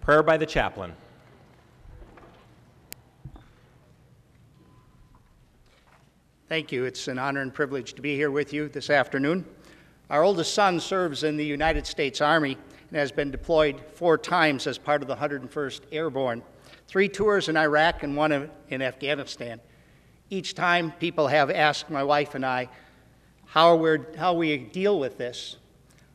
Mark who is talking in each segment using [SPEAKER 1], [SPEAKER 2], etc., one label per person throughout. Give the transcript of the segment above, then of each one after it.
[SPEAKER 1] Prayer by the chaplain.
[SPEAKER 2] Thank you. It's an honor and privilege to be here with you this afternoon. Our oldest son serves in the United States Army and has been deployed 4 times as part of the 101st Airborne, 3 tours in Iraq and 1 in Afghanistan. Each time people have asked my wife and I how we deal with this.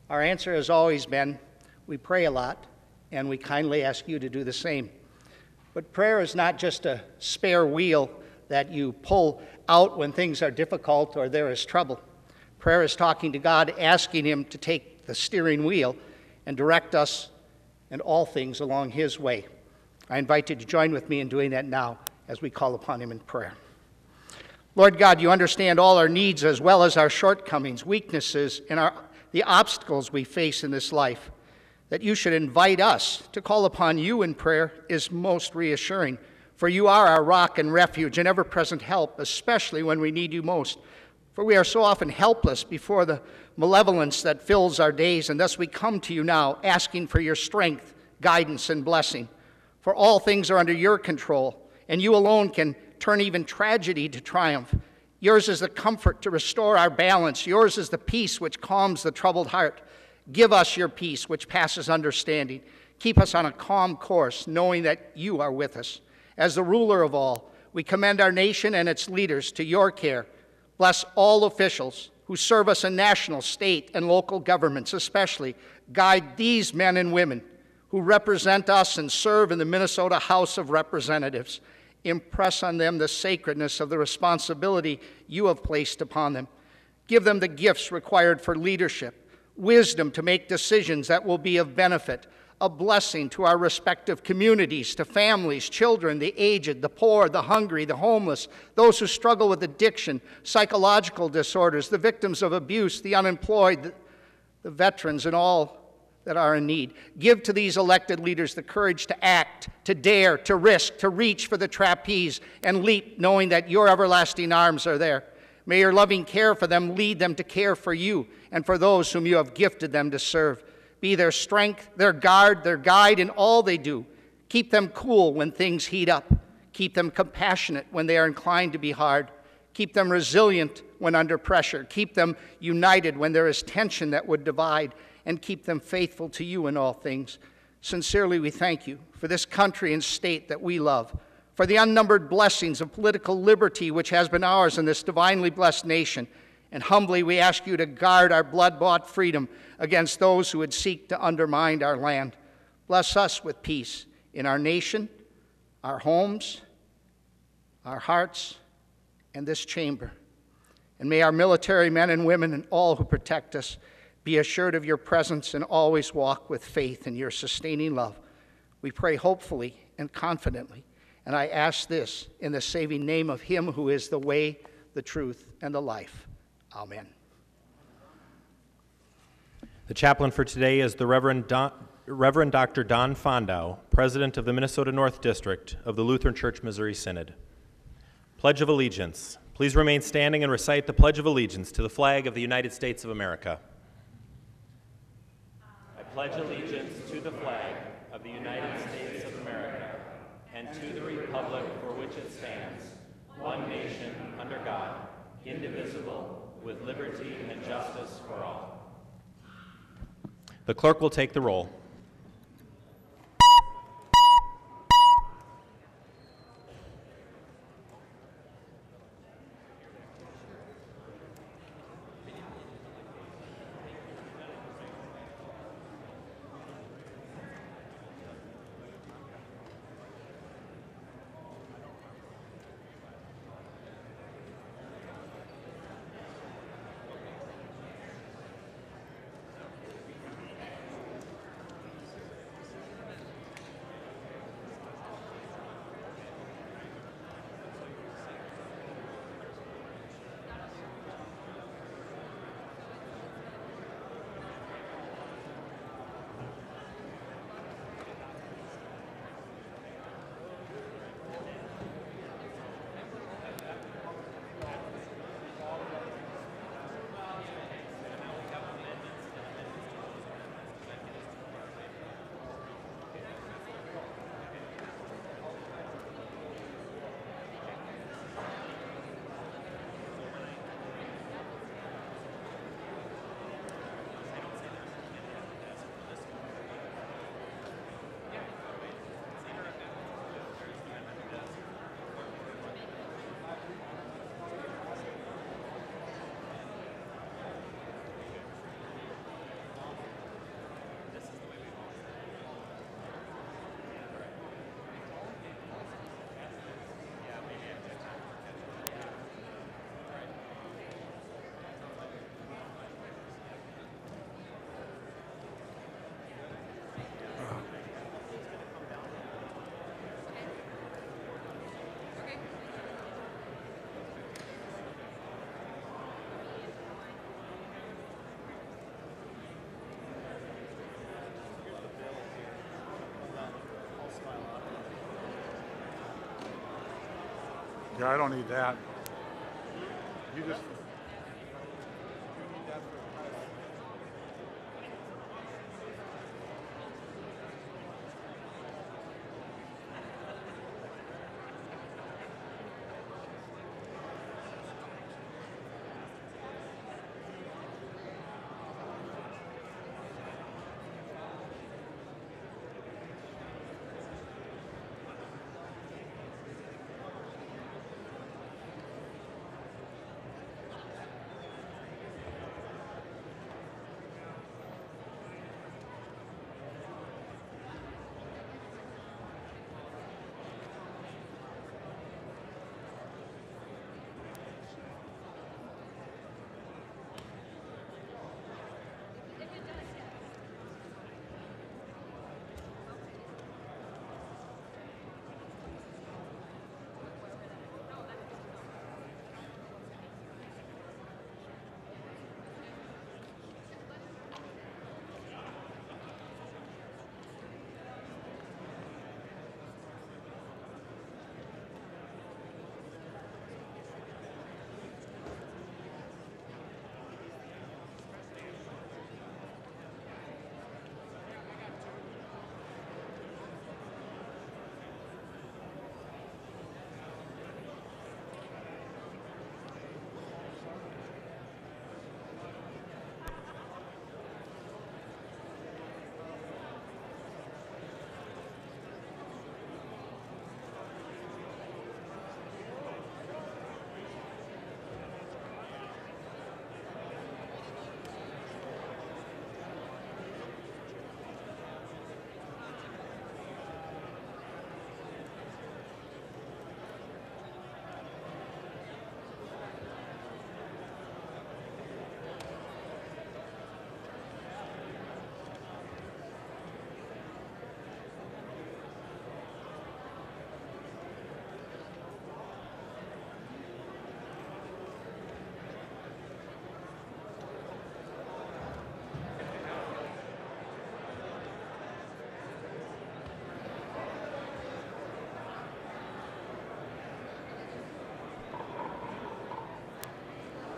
[SPEAKER 2] Our answer has always been, we pray a lot, and we kindly ask you to do the same. But prayer is not just a spare wheel that you pull out when things are difficult or there is trouble. Prayer is talking to God, asking Him to take the steering wheel and direct us and all things along His way. I invite you to join with me in doing that now as we call upon Him in prayer. Lord God, you understand all our needs as well as our shortcomings, weaknesses, and the obstacles we face in this life. That you should invite us to call upon you in prayer is most reassuring, for you are our rock and refuge and ever-present help, especially when we need you most. For we are so often helpless before the malevolence that fills our days, and thus we come to you now, asking for your strength, guidance, and blessing. For all things are under your control, and you alone can turn even tragedy to triumph. Yours is the comfort to restore our balance. Yours is the peace which calms the troubled heart. Give us your peace, which passes understanding. Keep us on a calm course, knowing that you are with us. As the ruler of all, we commend our nation and its leaders to your care. Bless all officials who serve us in national, state, and local governments, especially. Guide these men and women who represent us and serve in the Minnesota House of Representatives. Impress on them the sacredness of the responsibility you have placed upon them. Give them the gifts required for leadership, wisdom to make decisions that will be of benefit, a blessing to our respective communities, to families, children, the aged, the poor, the hungry, the homeless, those who struggle with addiction, psychological disorders, the victims of abuse, the unemployed, the veterans, and all that are in need. Give to these elected leaders the courage to act, to dare, to risk, to reach for the trapeze and leap, knowing that your everlasting arms are there. May your loving care for them lead them to care for you and for those whom you have gifted them to serve. Be their strength, their guard, their guide in all they do. Keep them cool when things heat up. Keep them compassionate when they are inclined to be hard. Keep them resilient when under pressure. Keep them united when there is tension that would divide. And keep them faithful to you in all things. Sincerely, we thank you for this country and state that we love, for the unnumbered blessings of political liberty which has been ours in this divinely blessed nation. And humbly we ask you to guard our blood-bought freedom against those who would seek to undermine our land. Bless us with peace in our nation, our homes, our hearts, and this chamber. And may our military men and women and all who protect us be assured of your presence and always walk with faith in your sustaining love. We pray hopefully and confidently, and I ask this in the saving name of him who is the way, the truth, and the life. Amen.
[SPEAKER 1] The chaplain for today is the Reverend Dr. Don Fondow, President of the Minnesota North District of the Lutheran Church Missouri Synod. Pledge of Allegiance. Please remain standing and recite the Pledge of Allegiance to the flag of the United States of America. I pledge allegiance to the flag of the United States of America and to the republic for which it stands, one nation under God, indivisible, with liberty and justice for all. The clerk will take the roll.
[SPEAKER 3] Yeah, I don't need that. You just.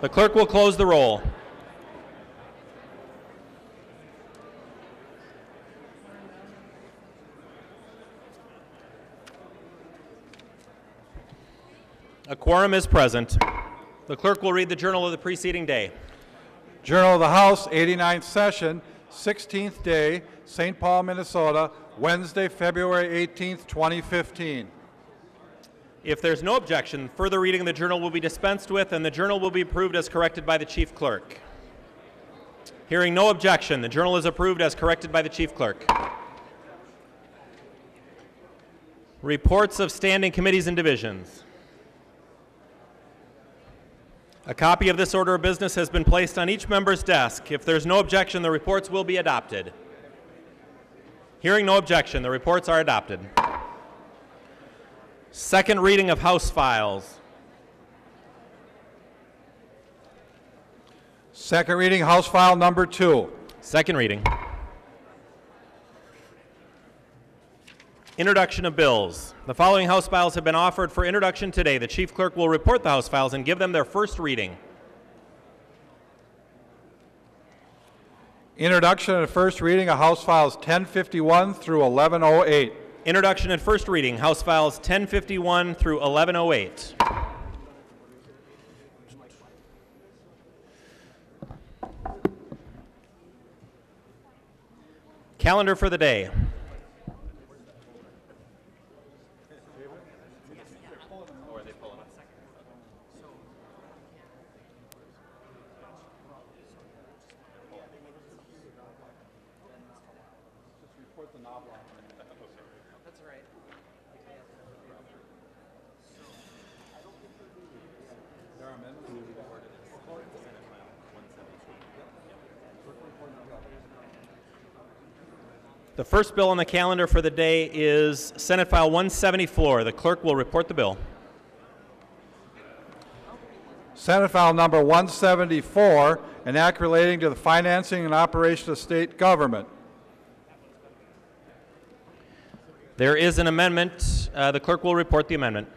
[SPEAKER 1] The clerk will close the roll. A quorum is present. The clerk will read the journal of the preceding day.
[SPEAKER 3] Journal of the House, 89th session, 16th day, St. Paul, Minnesota, Wednesday, February 18th, 2015.
[SPEAKER 1] If there's no objection, further reading of the journal will be dispensed with, and the journal will be approved as corrected by the chief clerk. Hearing no objection, the journal is approved as corrected by the chief clerk. Reports of standing committees and divisions. A copy of this order of business has been placed on each member's desk. If there's no objection, the reports will be adopted. Hearing no objection, the reports are adopted. Second reading of House files.
[SPEAKER 3] Second reading, House File number 2.
[SPEAKER 1] Second reading. Introduction of bills. The following House files have been offered for introduction today. The chief clerk will report the House files and give them their first reading.
[SPEAKER 3] Introduction and first reading of House Files 1051 through 1108.
[SPEAKER 1] Introduction and first reading, House Files 1051 through 1108. Calendar for the day. The first bill on the calendar for the day is Senate File 174. The clerk will report the bill.
[SPEAKER 3] Senate File number 174, an act relating to the financing and operation of state government.
[SPEAKER 1] There is an amendment. The clerk will report the amendment.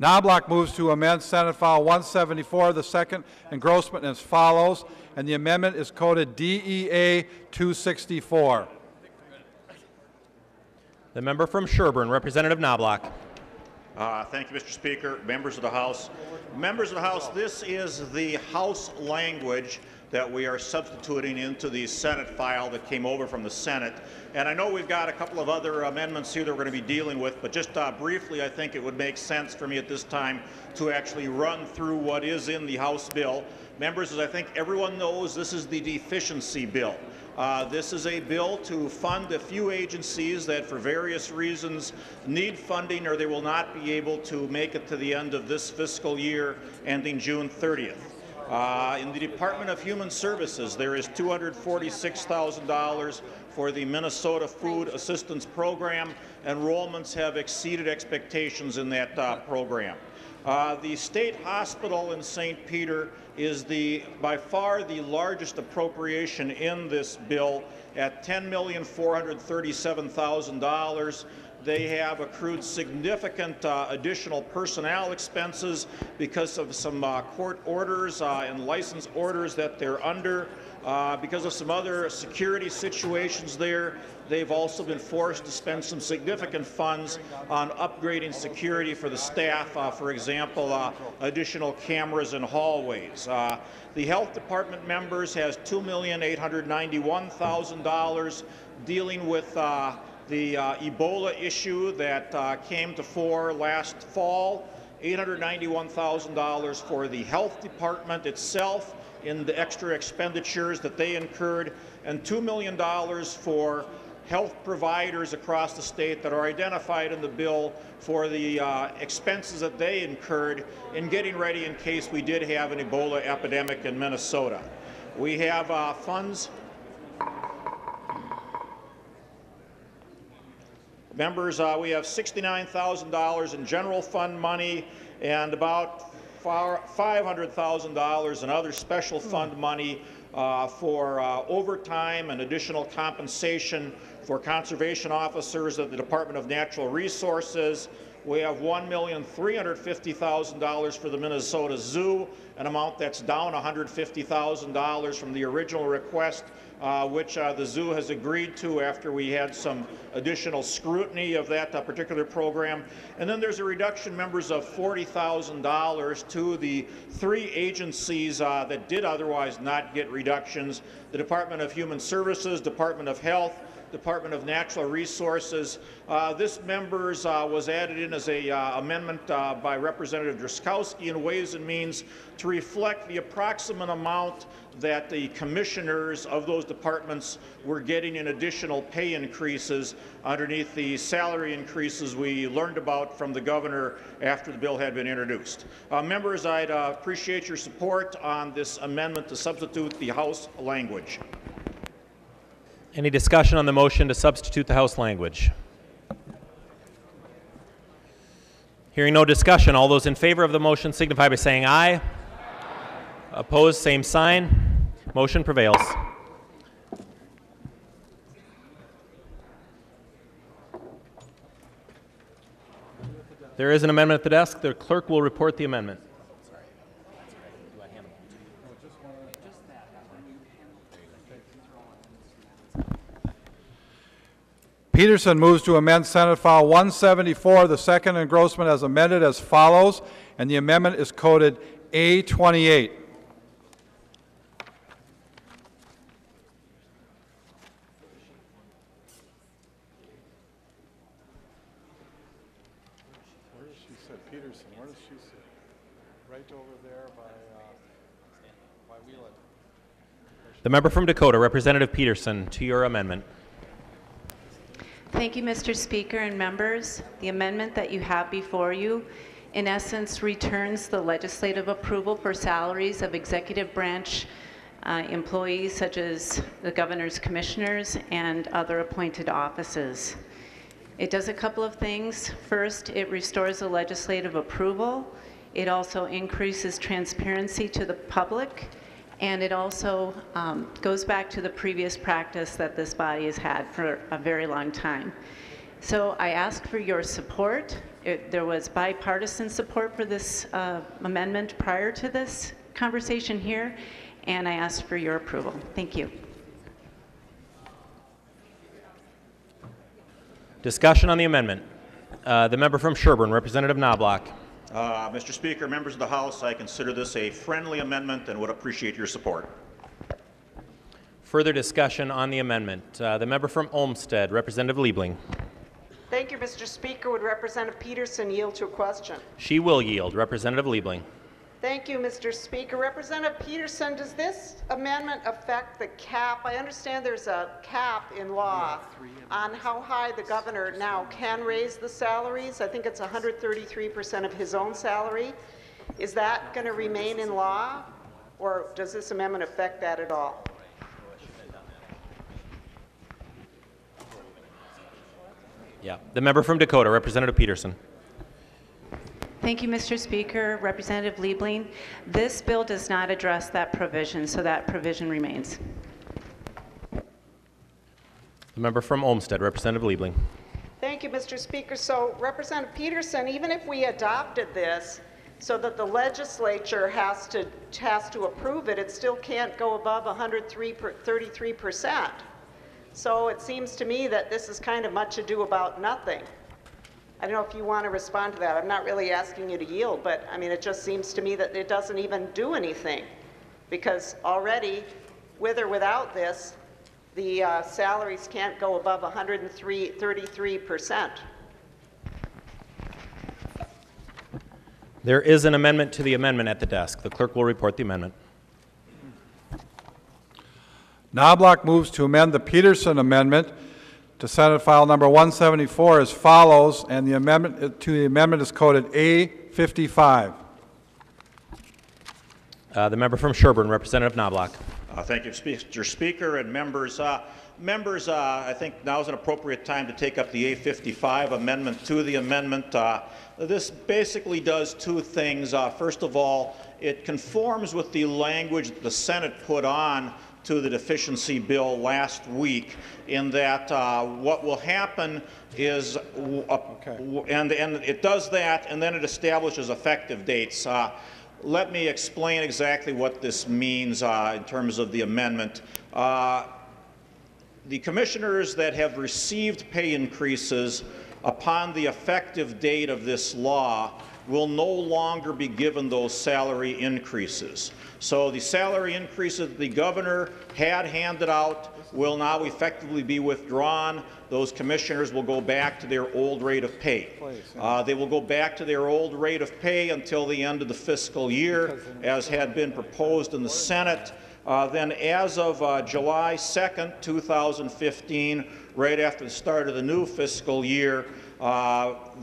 [SPEAKER 3] Knoblach moves to amend Senate File 174, the second engrossment as follows, and the amendment is coded DEA 264.
[SPEAKER 1] The member from Sherburne, Representative Knoblach.
[SPEAKER 4] Thank you, Mr. Speaker, members of the House. Members of the House, this is the House language that we are substituting into the Senate file that came over from the Senate. And I know we've got a couple of other amendments here that we're going to be dealing with, but just briefly, I think it would make sense for me at this time to actually run through what is in the House bill. Members, as I think everyone knows, this is the deficiency bill. This is a bill to fund a few agencies that for various reasons need funding or they will not be able to make it to the end of this fiscal year ending June 30th. In the Department of Human Services, there is $246,000 for the Minnesota Food Assistance Program. Enrollments have exceeded expectations in that program. The state hospital in St. Peter is by far the largest appropriation in this bill at $10,437,000. They have accrued significant additional personnel expenses because of some court orders and license orders that they're under. Because of some other security situations there, they've also been forced to spend some significant funds on upgrading security for the staff, for example, additional cameras in hallways. The Health Department members has $2,891,000 dealing with the Ebola issue that came to fore last fall, $891,000 for the Health Department itself in the extra expenditures that they incurred, and $2 million for health providers across the state that are identified in the bill for the expenses that they incurred in getting ready in case we did have an Ebola epidemic in Minnesota. We have funds. Members, we have $69,000 in general fund money and about $500,000 in other special fund money for overtime and additional compensation for conservation officers of the Department of Natural Resources. We have $1,350,000 for the Minnesota Zoo, an amount that's down $150,000 from the original request, which the zoo has agreed to after we had some additional scrutiny of that particular program. And then there's a reduction, members, of $40,000 to the three agencies that did otherwise not get reductions: the Department of Human Services, Department of Health, Department of Natural Resources. This, members, was added in as a amendment by Representative Drazkowski in Ways and Means to reflect the approximate amount that the commissioners of those departments were getting in additional pay increases underneath the salary increases we learned about from the governor after the bill had been introduced. Members, I'd appreciate your support on this amendment to substitute the House language.
[SPEAKER 1] Any discussion on the motion to substitute the House language? Hearing no discussion, all those in favor of the motion signify by saying aye. Aye. Opposed, same sign. Motion prevails. There is an amendment at the desk. The clerk will report the amendment.
[SPEAKER 3] Peterson moves to amend Senate File 174, the second engrossment as amended as follows, and the amendment is coded A28. Where does she sit? Peterson, where does she sit? Right over there by Wheelan.
[SPEAKER 1] The member from Dakota, Representative Peterson, to your amendment.
[SPEAKER 5] Thank you, Mr. Speaker and members. The amendment that you have before you, in essence, returns the legislative approval for salaries of executive branch employees such as the governor's commissioners and other appointed offices. It does a couple of things. First, it restores the legislative approval. It also increases transparency to the public. And it also goes back to the previous practice that this body has had for a very long time. So I ask for your support. There was bipartisan support for this amendment prior to this conversation here, and I ask for your approval. Thank you.
[SPEAKER 1] Discussion on the amendment. The member from Sherburne, Representative Knoblach.
[SPEAKER 4] Mr. Speaker, members of the House, I consider this a friendly amendment and would appreciate your support.
[SPEAKER 1] Further discussion on the amendment. The member from Olmsted, Representative Liebling.
[SPEAKER 6] Thank you, Mr. Speaker. Would Representative Peterson yield to a question?
[SPEAKER 1] She will yield. Representative Liebling.
[SPEAKER 6] Thank you, Mr. Speaker. Representative Peterson, does this amendment affect the cap? I understand there's a cap in law on how high the governor now can raise the salaries. I think it's 133% of his own salary. Is that going to remain in law, or does this amendment affect that at all?
[SPEAKER 1] Yeah. The member from Dakota, Representative Peterson.
[SPEAKER 5] Thank you, Mr. Speaker. Representative Liebling, this bill does not address that provision, so that provision remains.
[SPEAKER 1] The member from Olmsted, Representative Liebling.
[SPEAKER 6] Thank you, Mr. Speaker. So, Representative Peterson, even if we adopted this so that the legislature has to approve it, it still can't go above 133%. So it seems to me that this is kind of much ado about nothing. I don't know if you want to respond to that. I'm not really asking you to yield, but I mean, it just seems to me that it doesn't even do anything, because already, with or without this, the salaries can't go above 133%.
[SPEAKER 1] There is an amendment to the amendment at the desk. The clerk will report the amendment.
[SPEAKER 3] Knoblach moves to amend the Peterson amendment to Senate File Number 174 as follows, and the amendment to the amendment is coded A55.
[SPEAKER 1] The member from Sherburne, Representative Knoblach.
[SPEAKER 4] Thank you, Mr. Speaker and members. I think now is an appropriate time to take up the A55 amendment to the amendment. This basically does two things. First of all, it conforms with the language that the Senate put on to the deficiency bill last week, in that what will happen is, and it does that, and then it establishes effective dates. Let me explain exactly what this means in terms of the amendment. The commissioners that have received pay increases upon the effective date of this law will no longer be given those salary increases. So the salary increases the governor had handed out will now effectively be withdrawn. Those commissioners will go back to their old rate of pay. They will go back to their old rate of pay until the end of the fiscal year, as had been proposed in the Senate. Then as of July 2nd, 2015, right after the start of the new fiscal year,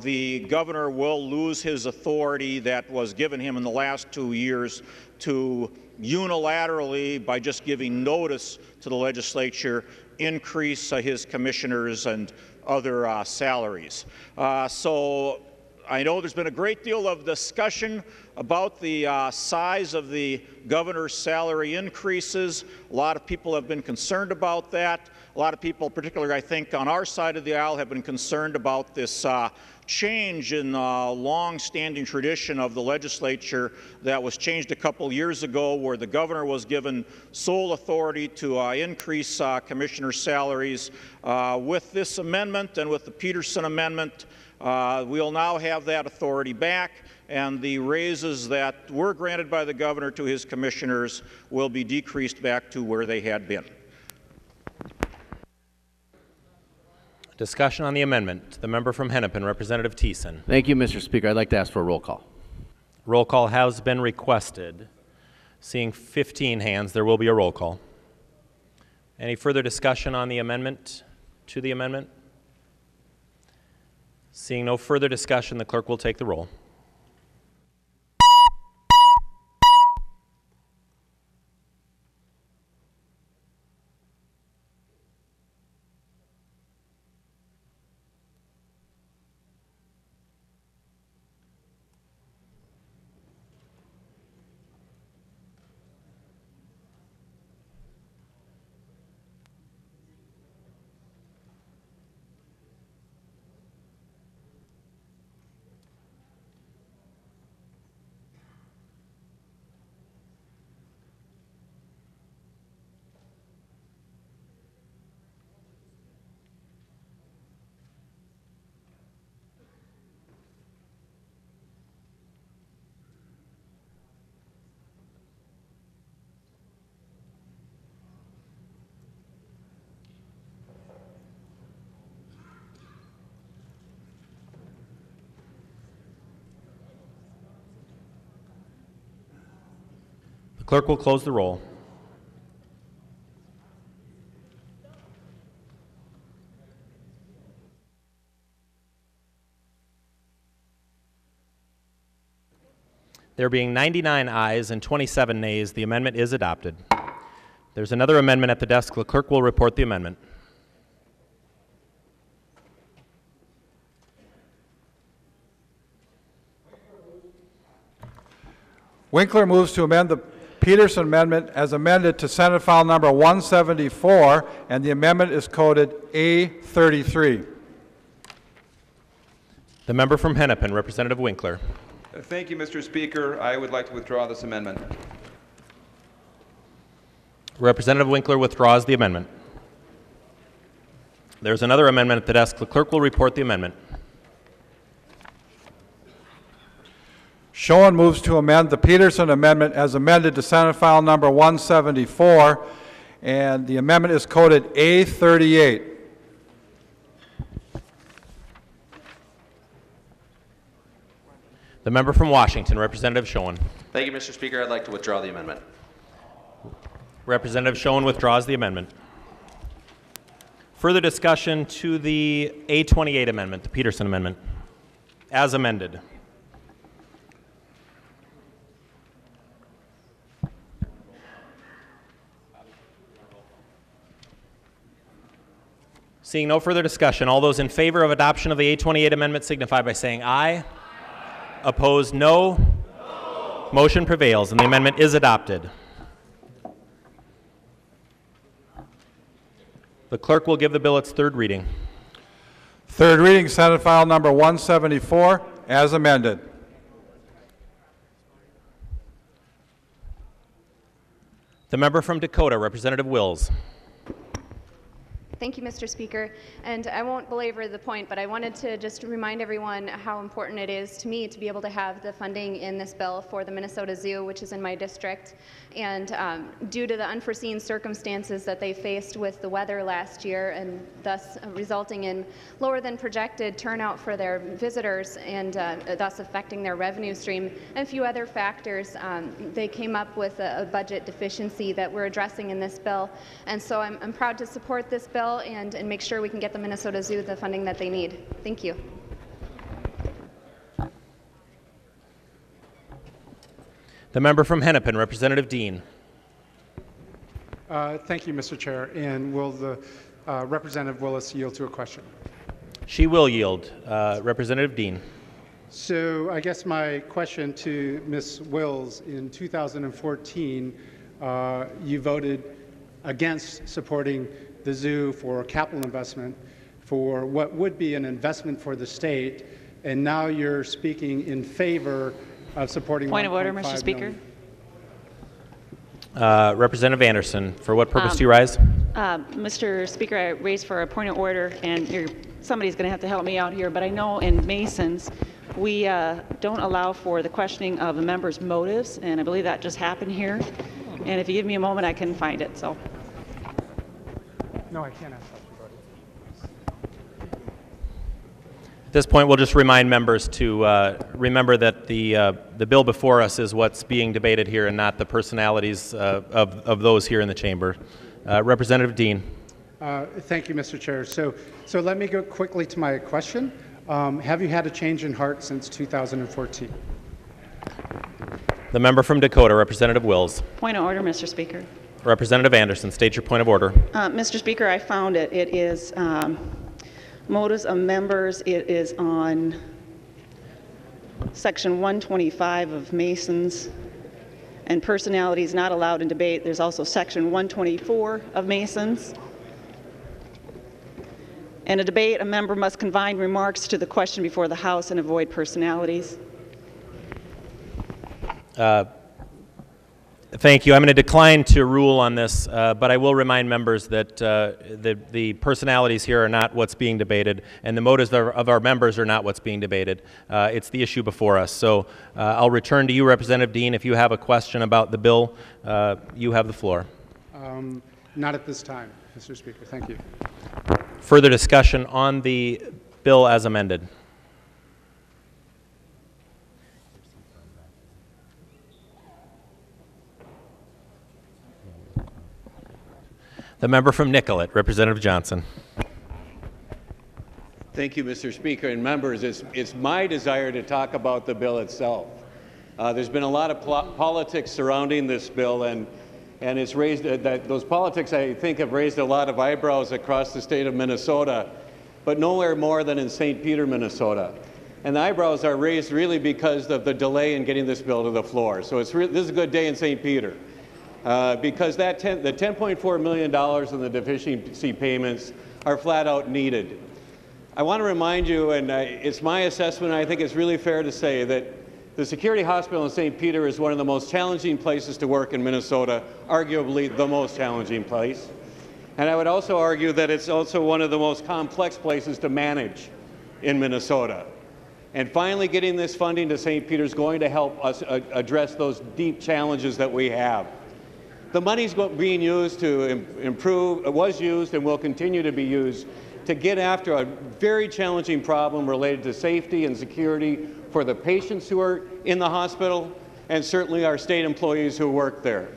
[SPEAKER 4] the governor will lose his authority that was given him in the last 2 years to unilaterally, by just giving notice to the legislature, increase his commissioners and other salaries. So I know there's been a great deal of discussion about the size of the governor's salary increases. A lot of people have been concerned about that. A lot of people, particularly I think on our side of the aisle, have been concerned about this change in long-standing tradition of the legislature that was changed a couple years ago, where the governor was given sole authority to increase commissioner salaries. With this amendment and with the Peterson amendment, we'll now have that authority back, and the raises that were granted by the governor to his commissioners will be decreased back to where they had been.
[SPEAKER 1] Discussion on the amendment. The member from Hennepin, Representative Thissen.
[SPEAKER 7] Thank you, Mr. Speaker. I'd like to ask for a roll call.
[SPEAKER 1] Roll call has been requested. Seeing 15 hands, there will be a roll call. Any further discussion on the amendment to the amendment? Seeing no further discussion, the clerk will take the roll. Clerk will close the roll. There being 99 ayes and 27 nays, the amendment is adopted. There's another amendment at the desk. The clerk will report the amendment.
[SPEAKER 3] Winkler moves to amend the Peterson amendment as amended to Senate File Number 174, and the amendment is coded A33.
[SPEAKER 1] The member from Hennepin, Representative Winkler.
[SPEAKER 8] Thank you, Mr. Speaker. I would like to withdraw this amendment.
[SPEAKER 1] Representative Winkler withdraws the amendment. There's another amendment at the desk. The clerk will report the amendment.
[SPEAKER 3] Schoen moves to amend the Peterson amendment as amended to Senate File Number 174, and the amendment is coded A38.
[SPEAKER 1] The member from Washington, Representative Schoen.
[SPEAKER 9] Thank you, Mr. Speaker. I'd like to withdraw the amendment.
[SPEAKER 1] Representative Schoen withdraws the amendment. Further discussion to the A28 amendment, the Peterson amendment, as amended. Seeing no further discussion, all those in favor of adoption of the A28 amendment signify by saying aye. Aye. Opposed, no. No. Motion prevails, and the amendment is adopted. The clerk will give the bill its third reading.
[SPEAKER 3] Third reading, Senate File Number 174, as amended.
[SPEAKER 1] The member from Dakota, Representative Wills.
[SPEAKER 10] Thank you, Mr. Speaker. And I won't belabor the point, but I wanted to just remind everyone how important it is to me to be able to have the funding in this bill for the Minnesota Zoo, which is in my district. And due to the unforeseen circumstances that they faced with the weather last year, and thus resulting in lower than projected turnout for their visitors, and thus affecting their revenue stream, and a few other factors, they came up with a budget deficiency that we're addressing in this bill. And so I'm proud to support this bill and make sure we can get the Minnesota Zoo the funding that they need. Thank you.
[SPEAKER 1] The member from Hennepin, Representative Dean.
[SPEAKER 11] Thank you, Mr. Chair. And will the Representative Willis yield to a question?
[SPEAKER 1] She will yield. Representative Dean.
[SPEAKER 11] So I guess my question to Ms. Wills, in 2014, you voted against supporting the zoo for capital investment for what would be an investment for the state, and now you're speaking in favor of supporting.
[SPEAKER 12] Point of order, Mr. Speaker.
[SPEAKER 1] Representative Anderson, for what purpose do you rise?
[SPEAKER 12] Mr. Speaker, I raised for a point of order, and somebody's going to have to help me out here, but I know in Masons we don't allow for the questioning of a member's motives, and I believe that just happened here. And if you give me a moment, I can find it. So.
[SPEAKER 11] No, I can't ask that.
[SPEAKER 1] At this point, we'll just remind members to remember that the bill before us is what's being debated here and not the personalities of those here in the chamber. Representative Dean.
[SPEAKER 11] Thank you, Mr. Chair. So let me go quickly to my question. Have you had a change in heart since 2014?
[SPEAKER 1] The member from Dakota, Representative Wills.
[SPEAKER 12] Point of order, Mr. Speaker.
[SPEAKER 1] Representative Anderson, state your point of order.
[SPEAKER 12] Mr. Speaker, I found it. It is motives of members. It is on Section 125 of Masons, and personalities not allowed in debate. There's also Section 124 of Masons. In a debate, a member must confine remarks to the question before the House and avoid personalities.
[SPEAKER 1] Thank you. I'm going to decline to rule on this, but I will remind members that the personalities here are not what's being debated, and the motives of our members are not what's being debated. It's the issue before us. So I'll return to you, Representative Dean. If you have a question about the bill, you have the floor.
[SPEAKER 11] Not at this time, Mr. Speaker. Thank you.
[SPEAKER 1] Further discussion on the bill as amended. The member from Nicollet, Representative Johnson.
[SPEAKER 13] Thank you, Mr. Speaker and members. It's my desire to talk about the bill itself. There's been a lot of politics surrounding this bill, and it's raised those politics, I think, have raised a lot of eyebrows across the state of Minnesota, but nowhere more than in St. Peter, Minnesota. And the eyebrows are raised really because of the delay in getting this bill to the floor. So this is a good day in St. Peter, because the $10.4 million in the deficiency payments are flat out needed. I want to remind you, and it's my assessment, and I think it's really fair to say that the Security Hospital in St. Peter is one of the most challenging places to work in Minnesota, arguably the most challenging place. And I would also argue that it's also one of the most complex places to manage in Minnesota. And finally getting this funding to St. Peter is going to help us address those deep challenges that we have. The money's being used to improve, was used and will continue to be used to get after a very challenging problem related to safety and security for the patients who are in the hospital and certainly our state employees who work there.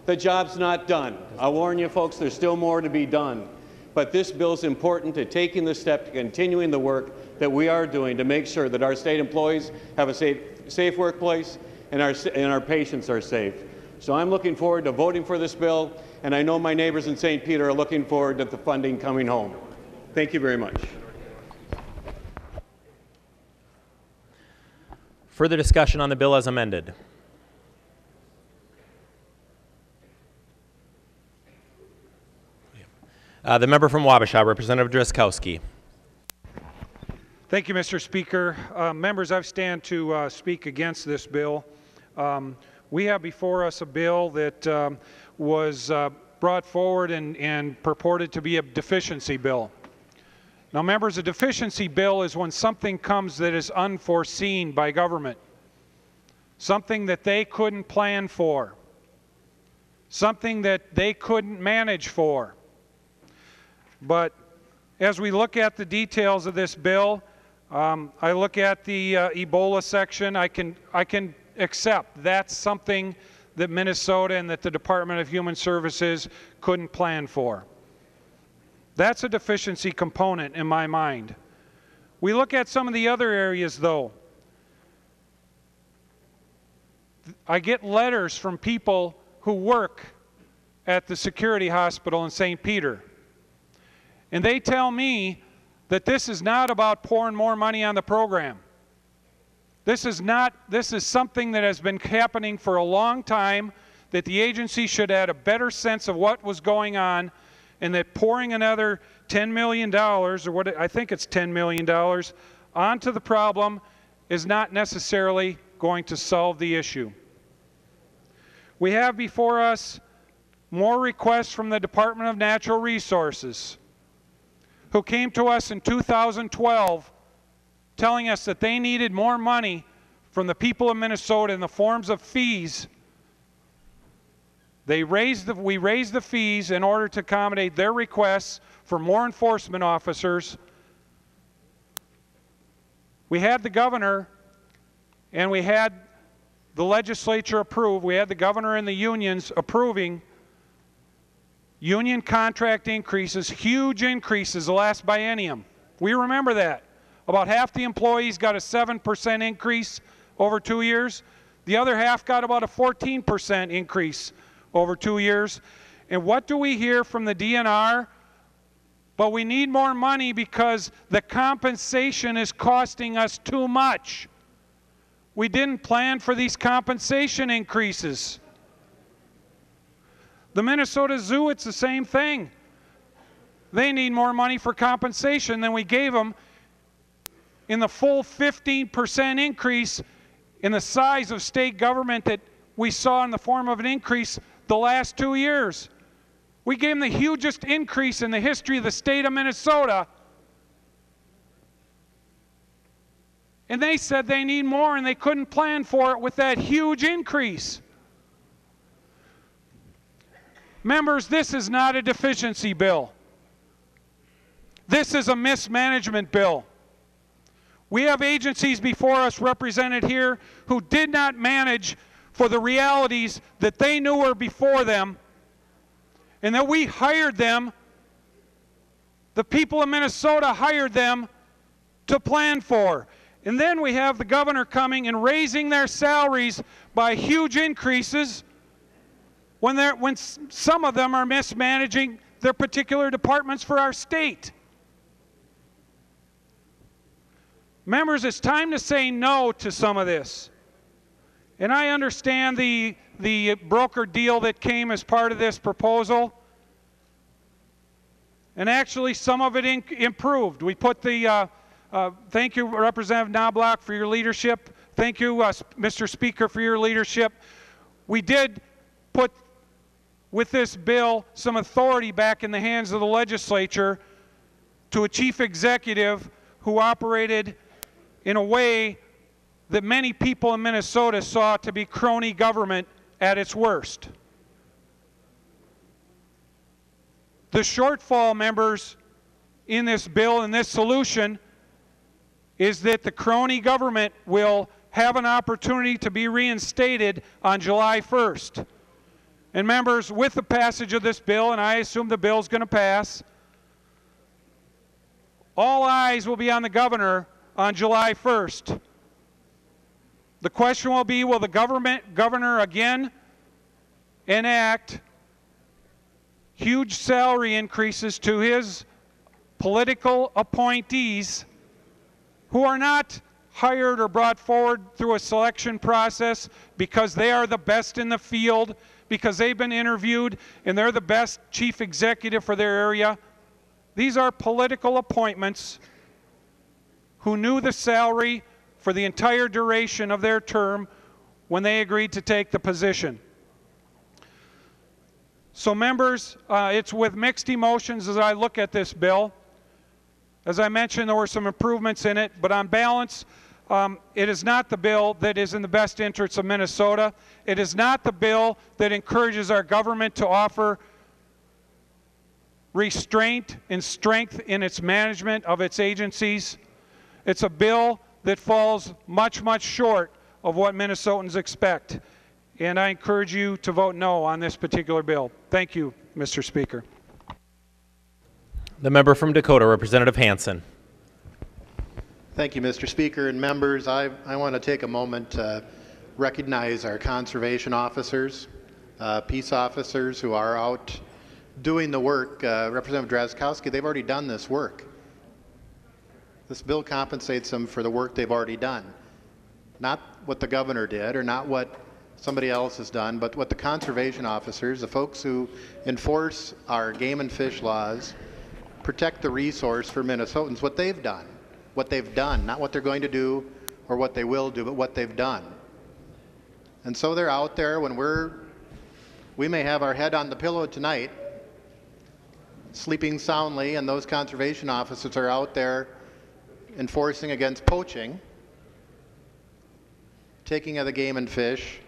[SPEAKER 13] The job's not done. I'll warn you folks, there's still more to be done. But this bill's important to taking the step to continuing the work that we are doing to make sure that our state employees have a safe workplace and our patients are safe. So I'm looking forward to voting for this bill, and I know my neighbors in St. Peter are looking forward to the funding coming home. Thank you very much.
[SPEAKER 1] Further discussion on the bill as amended. The member from Wabasha, Representative Drazkowski.
[SPEAKER 14] Thank you, Mr. Speaker. Members, I stand to speak against this bill. We have before us a bill that was brought forward and purported to be a deficiency bill. Now, members, a deficiency bill is when something comes that is unforeseen by government, something that they couldn't plan for, something that they couldn't manage for. But as we look at the details of this bill, I look at the Ebola section, I can accept that's something that Minnesota and that the Department of Human Services couldn't plan for. That's a deficiency component in my mind. We look at some of the other areas, though. I get letters from people who work at the security hospital in St. Peter. And they tell me that this is not about pouring more money on the program. This is something that has been happening for a long time, that the agency should have had a better sense of what was going on, and that pouring another $10 million, or what I think it's $10 million, onto the problem is not necessarily going to solve the issue. We have before us more requests from the Department of Natural Resources, who came to us in 2012 telling us that they needed more money from the people of Minnesota in the forms of fees. We raised the fees in order to accommodate their requests for more enforcement officers. We had the governor and we had the legislature approve, we had the governor and the unions approving union contract increases, huge increases the last biennium. We remember that. About half the employees got a 7% increase over 2 years. The other half got about a 14% increase over 2 years. And what do we hear from the DNR? But we need more money because the compensation is costing us too much. We didn't plan for these compensation increases. The Minnesota Zoo, it's the same thing. They need more money for compensation than we gave them in the full 15% increase in the size of state government that we saw in the form of an increase the last 2 years. We gave them the hugest increase in the history of the state of Minnesota. And they said they need more and they couldn't plan for it with that huge increase. Members, this is not a deficiency bill. This is a mismanagement bill. We have agencies before us represented here who did not manage for the realities that they knew were before them, and that we hired them, the people of Minnesota hired them to plan for. And then we have the governor coming and raising their salaries by huge increases when some of them are mismanaging their particular departments for our state. Members, it's time to say no to some of this. And I understand the broker deal that came as part of this proposal. And actually, some of it improved. We put the, thank you, Representative Knoblach, for your leadership. Thank you, Mr. Speaker, for your leadership. We did put, with this bill, some authority back in the hands of the legislature to a chief executive who operated in a way that many people in Minnesota saw to be crony government at its worst. The shortfall, members, in this bill and this solution is that the crony government will have an opportunity to be reinstated on July 1st. And members, with the passage of this bill, and I assume the bill is going to pass, all eyes will be on the governor on July 1st. The question will be, will the governor again enact huge salary increases to his political appointees who are not hired or brought forward through a selection process because they are the best in the field, because they've been interviewed and they're the best chief executive for their area. These are political appointments who knew the salary for the entire duration of their term when they agreed to take the position. So members, it's with mixed emotions as I look at this bill. As I mentioned, there were some improvements in it, but on balance, it is not the bill that is in the best interests of Minnesota. It is not the bill that encourages our government to offer restraint and strength in its management of its agencies. It's a bill that falls much, much short of what Minnesotans expect. And I encourage you to vote no on this particular bill. Thank you, Mr. Speaker.
[SPEAKER 1] The member from Dakota, Representative Hansen.
[SPEAKER 15] Thank you, Mr. Speaker and members. I want to take a moment to recognize our conservation officers, peace officers who are out doing the work. Representative Drazkowski, they've already done this work. This bill compensates them for the work they've already done. Not what the governor did or not what somebody else has done, but what the conservation officers, the folks who enforce our game and fish laws, protect the resource for Minnesotans, what they've done. What they've done, not what they're going to do or what they will do, but what they've done. And so they're out there when we may have our head on the pillow tonight, sleeping soundly, and those conservation officers are out there enforcing against poaching, taking of the game and fish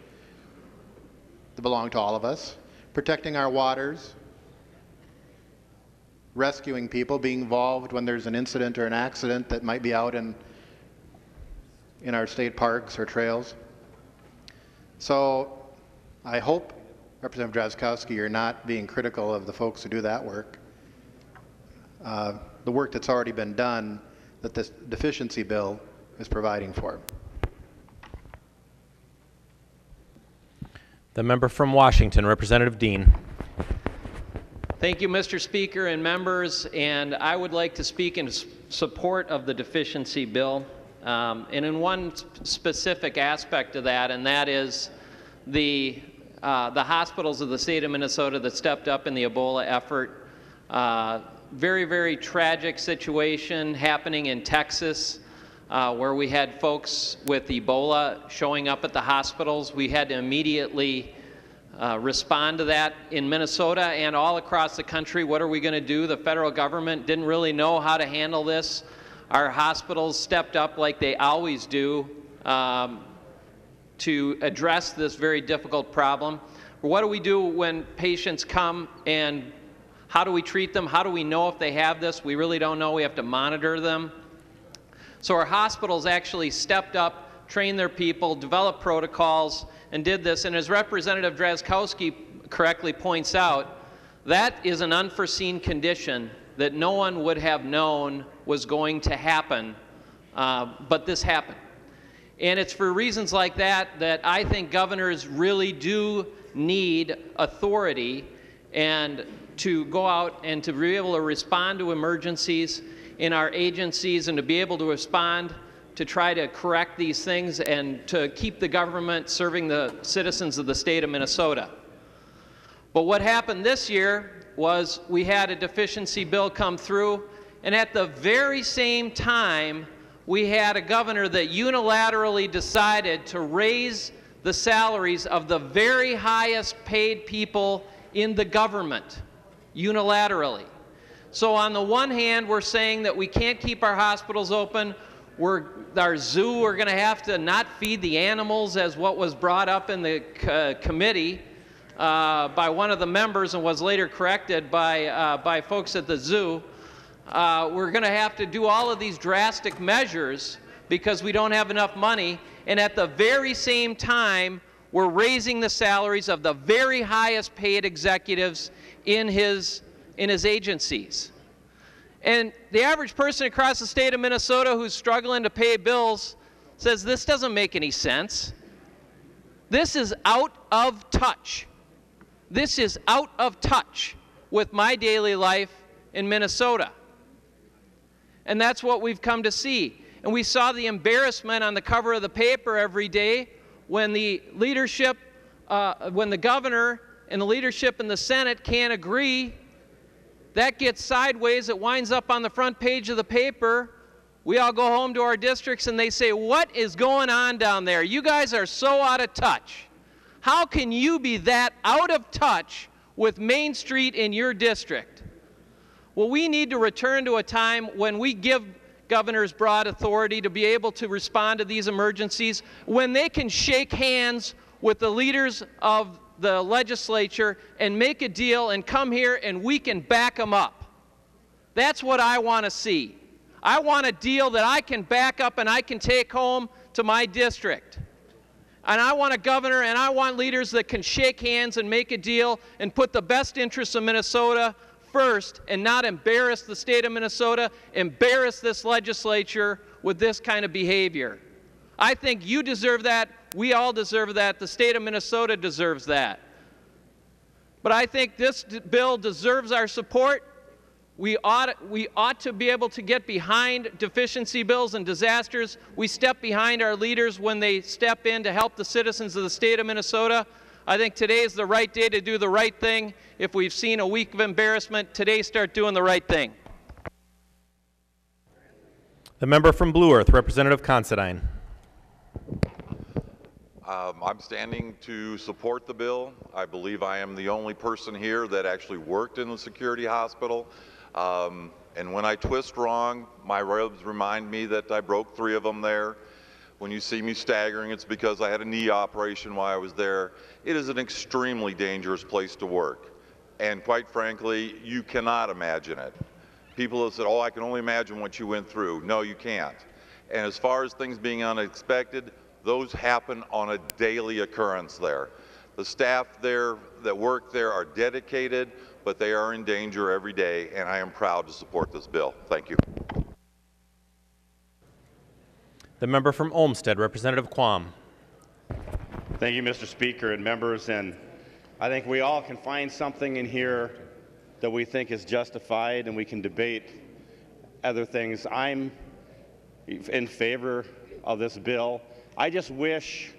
[SPEAKER 15] that belong to all of us, protecting our waters, rescuing people, being involved when there's an incident or an accident that might be out in our state parks or trails. So I hope, Representative Drazkowski, you're not being critical of the folks who do that work. The work that's already been done that this deficiency bill is providing for.
[SPEAKER 1] The member from Washington, Representative Dean.
[SPEAKER 16] Thank you, Mr. Speaker and members, and I would like to speak in support of the deficiency bill, and in one specific aspect of that, and that is the hospitals of the state of Minnesota that stepped up in the Ebola effort. Very, very tragic situation happening in Texas, where we had folks with Ebola showing up at the hospitals. We had to immediately respond to that in Minnesota and all across the country. What are we going to do? The federal government didn't really know how to handle this. Our hospitals stepped up like they always do to address this very difficult problem. What do we do when patients come, and how do we treat them? How do we know if they have this? We really don't know. We have to monitor them. So our hospitals actually stepped up, trained their people, developed protocols, and did this. And as Representative Drazkowski correctly points out, That is an unforeseen condition that no one would have known was going to happen, but this happened. And it's for reasons like that that I think governors really do need authority and to go out and to be able to respond to emergencies in our agencies and to be able to respond to try to correct these things and to keep the government serving the citizens of the state of Minnesota. But what happened this year was we had a deficiency bill come through, and at the very same time, we had a governor that unilaterally decided to raise the salaries of the very highest paid people in the government, unilaterally. So on the one hand, we're saying that we can't keep our hospitals open, our zoo, we're going to have to not feed the animals, as what was brought up in the committee by one of the members and was later corrected by folks at the zoo. We're going to have to do all of these drastic measures because we don't have enough money, and at the very same time, we're raising the salaries of the very highest paid executives in his agencies. And the average person across the state of Minnesota who's struggling to pay bills says this doesn't make any sense. This is out of touch. This is out of touch with my daily life in Minnesota. And that's what we've come to see. And we saw the embarrassment on the cover of the paper every day when the leadership, when the governor and the leadership in the Senate can't agree. That gets sideways. It winds up on the front page of the paper. We all go home to our districts and they say, what is going on down there? You guys are so out of touch. How can you be that out of touch with Main Street in your district? Well, we need to return to a time when we give governors broad authority to be able to respond to these emergencies, when they can shake hands with the leaders of the legislature and make a deal and come here and we can back them up. That's what I want to see. I want a deal that I can back up and I can take home to my district. And I want a governor and I want leaders that can shake hands and make a deal and put the best interests of Minnesota first and not embarrass the state of Minnesota, embarrass this legislature with this kind of behavior. I think you deserve that. We all deserve that. The state of Minnesota deserves that. But I think this bill deserves our support. We ought to be able to get behind deficiency bills and disasters. We step behind our leaders when they step in to help the citizens of the state of Minnesota. I think today is the right day to do the right thing. If we've seen a week of embarrassment, today start doing the right thing.
[SPEAKER 1] The member from Blue Earth, Representative Considine.
[SPEAKER 17] I'm standing to support the bill. I believe I am the only person here that actually worked in the security hospital. And when I twist wrong, my ribs remind me that I broke 3 of them there. When you see me staggering, it's because I had a knee operation while I was there. It is an extremely dangerous place to work. And quite frankly, you cannot imagine it. People have said, oh, I can only imagine what you went through. No, you can't. And as far as things being unexpected, those happen on a daily occurrence there. The staff there that work there are dedicated, but they are in danger every day, and I am proud to support this bill. Thank you.
[SPEAKER 1] The member from Olmsted, Representative Quam.
[SPEAKER 18] Thank you, Mr. Speaker and members. And I think we all can find something in here that we think is justified, and we can debate other things. I'm in favor of this bill. I just wish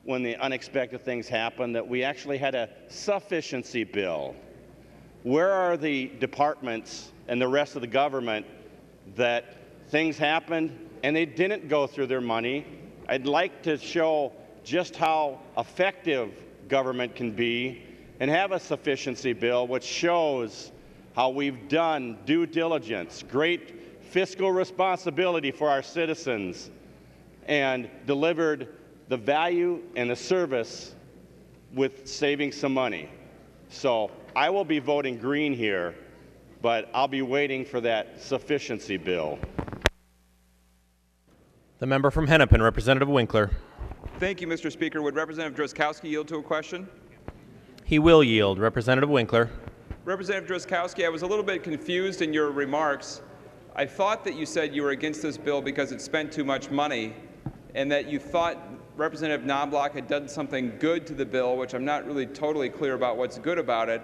[SPEAKER 18] when the unexpected things happen that we actually had a sufficiency bill. Where are the departments and the rest of the government that things happened and they didn't go through their money? I'd like to show just how effective government can be and have a sufficiency bill which shows how we've done due diligence, great fiscal responsibility for our citizens, and delivered the value and the service with saving some money. So I will be voting green here, but I'll be waiting for that sufficiency bill.
[SPEAKER 1] The member from Hennepin, Representative Winkler.
[SPEAKER 8] Thank you, Mr. Speaker. Would Representative Drazkowski yield to a question?
[SPEAKER 1] He will yield. Representative Winkler.
[SPEAKER 8] Representative Drazkowski, I was a little bit confused in your remarks. I thought that you said you were against this bill because it spent too much money, and that you thought Representative Knoblach had done something good to the bill, which I'm not really totally clear about what's good about it